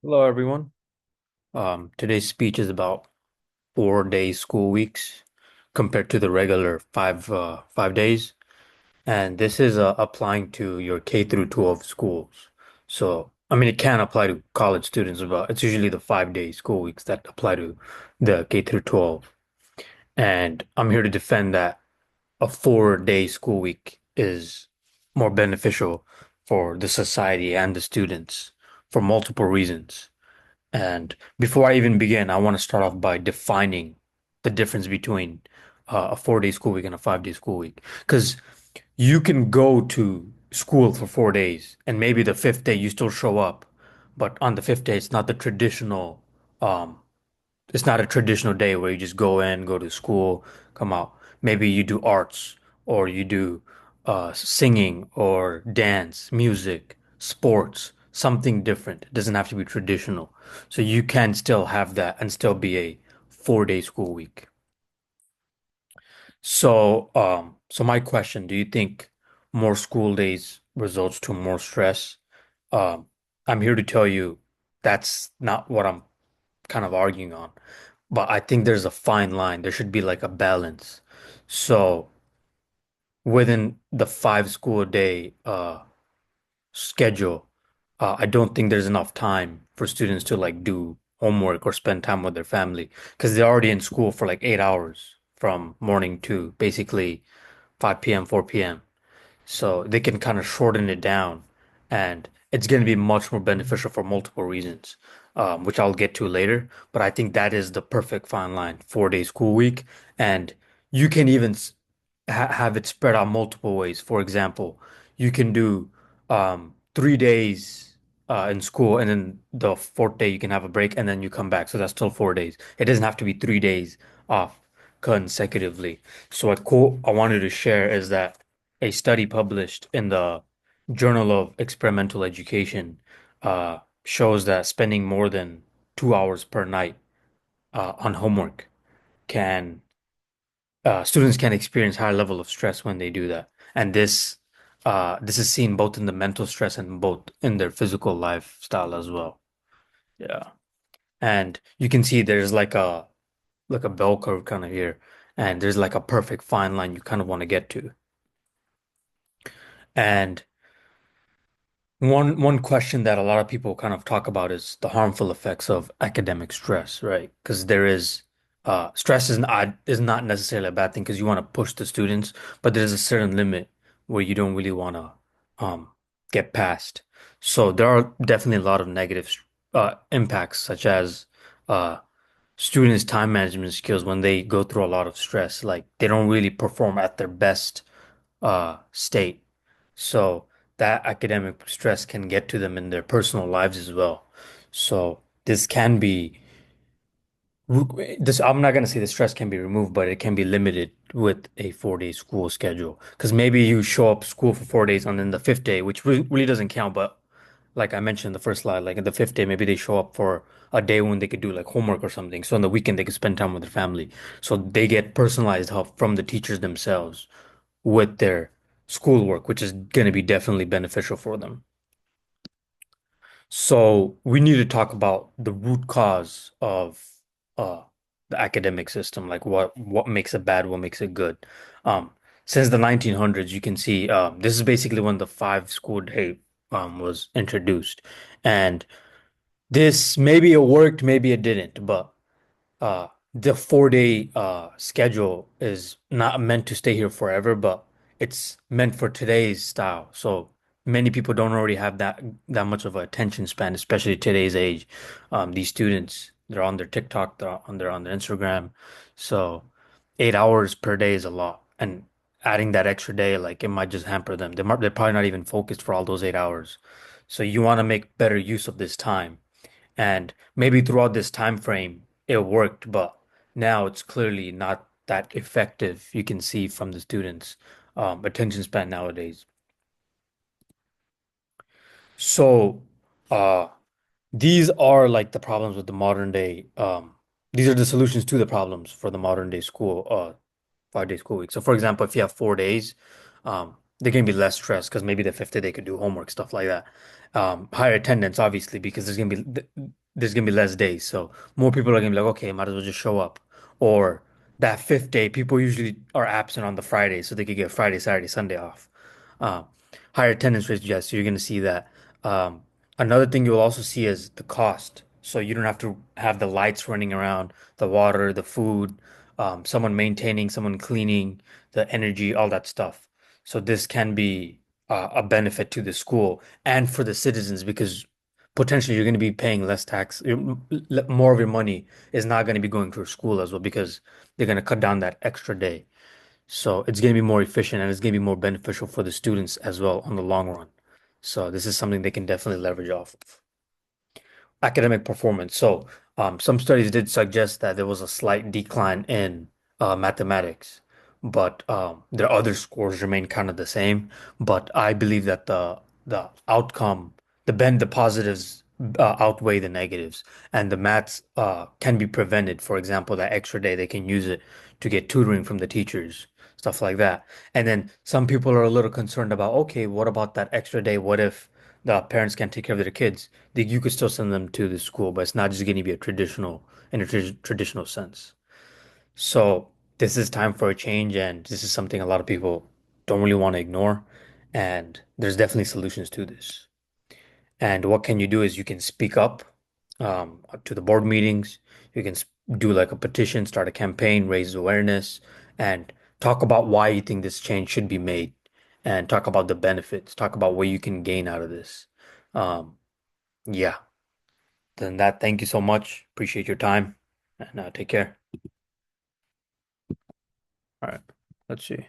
Hello, everyone. Today's speech is about 4 day school weeks compared to the regular 5 days, and this is applying to your K through 12 schools. So, I mean, it can apply to college students, but it's usually the 5 day school weeks that apply to the K through 12. And I'm here to defend that a 4 day school week is more beneficial for the society and the students for multiple reasons. And before I even begin, I want to start off by defining the difference between a 4 day school week and a 5 day school week. Because you can go to school for 4 days, and maybe the fifth day you still show up, but on the fifth day, um, it's not a traditional day where you just go in, go to school, come out. Maybe you do arts or you do singing or dance, music, sports, something different. It doesn't have to be traditional. So you can still have that and still be a 4 day school week. So my question, do you think more school days results to more stress? Um, I'm here to tell you that's not what I'm kind of arguing on. But I think there's a fine line. There should be like a balance. So within the 5 school a day schedule, I don't think there's enough time for students to like do homework or spend time with their family because they're already in school for like 8 hours from morning to basically 5 p.m., 4 p.m. So they can kind of shorten it down, and it's going to be much more beneficial for multiple reasons, which I'll get to later. But I think that is the perfect fine line, 4 day school week, and you can even have it spread out multiple ways. For example, you can do 3 days in school, and then the fourth day you can have a break, and then you come back. So that's still 4 days. It doesn't have to be 3 days off consecutively. So what quote I wanted to share is that a study published in the Journal of Experimental Education shows that spending more than 2 hours per night on homework can students can experience higher level of stress when they do that. And this is seen both in the mental stress and both in their physical lifestyle as well. Yeah. And you can see there's like a bell curve kind of here, and there's like a perfect fine line you kind of want to get to. And one question that a lot of people kind of talk about is the harmful effects of academic stress, right? Because there is stress is not necessarily a bad thing because you want to push the students, but there's a certain limit where you don't really want to get past. So there are definitely a lot of negative impacts, such as uh, students' time management skills when they go through a lot of stress. Like they don't really perform at their best state. So that academic stress can get to them in their personal lives as well. So this can be this I'm not going to say the stress can be removed, but it can be limited with a 4 day school schedule. Because maybe you show up school for 4 days and then the fifth day, which really doesn't count, but like I mentioned in the first slide, like in the fifth day, maybe they show up for a day when they could do like homework or something. So on the weekend they could spend time with their family. So they get personalized help from the teachers themselves with their schoolwork, which is going to be definitely beneficial for them. So we need to talk about the root cause of uh, the academic system, like what makes it bad, what makes it good. Um, since the 1900s, you can see this is basically when the 5 school day was introduced, and this maybe it worked, maybe it didn't, but the 4 day schedule is not meant to stay here forever, but it's meant for today's style. So many people don't already have that much of a attention span, especially today's age. These students, they're on their TikTok, they're on their Instagram. So 8 hours per day is a lot. And adding that extra day, like it might just hamper them. They're probably not even focused for all those 8 hours. So you want to make better use of this time. And maybe throughout this time frame, it worked, but now it's clearly not that effective. You can see from the students' attention span nowadays. So, uh, these are like the problems with the modern day. These are the solutions to the problems for the modern day school, 5 day school week. So, for example, if you have 4 days, they're gonna be less stressed because maybe the fifth day they could do homework, stuff like that. Higher attendance, obviously, because there's gonna be less days, so more people are gonna be like, okay, might as well just show up. Or that fifth day, people usually are absent on the Friday, so they could get Friday, Saturday, Sunday off. Uh, Higher attendance rates, yes, so you're gonna see that. Um, Another thing you'll also see is the cost. So you don't have to have the lights running around, the water, the food, someone maintaining, someone cleaning, the energy, all that stuff. So this can be a benefit to the school and for the citizens because potentially you're going to be paying less tax. More of your money is not going to be going to school as well because they're going to cut down that extra day. So it's going to be more efficient and it's going to be more beneficial for the students as well on the long run. So this is something they can definitely leverage off of. Academic performance. So, some studies did suggest that there was a slight decline in mathematics, but their other scores remain kind of the same. But I believe that the outcome, the positives outweigh the negatives, and the maths can be prevented. For example, that extra day they can use it to get tutoring from the teachers, stuff like that. And then some people are a little concerned about, okay, what about that extra day? What if the parents can't take care of their kids? You could still send them to the school, but it's not just going to be a traditional sense. So this is time for a change, and this is something a lot of people don't really want to ignore. And there's definitely solutions to this. And what can you do is you can speak up to the board meetings. You can do like a petition, start a campaign, raise awareness, and talk about why you think this change should be made, and talk about the benefits, talk about what you can gain out of this. Um, yeah. Than that, thank you so much. Appreciate your time and take care. All right. Let's see.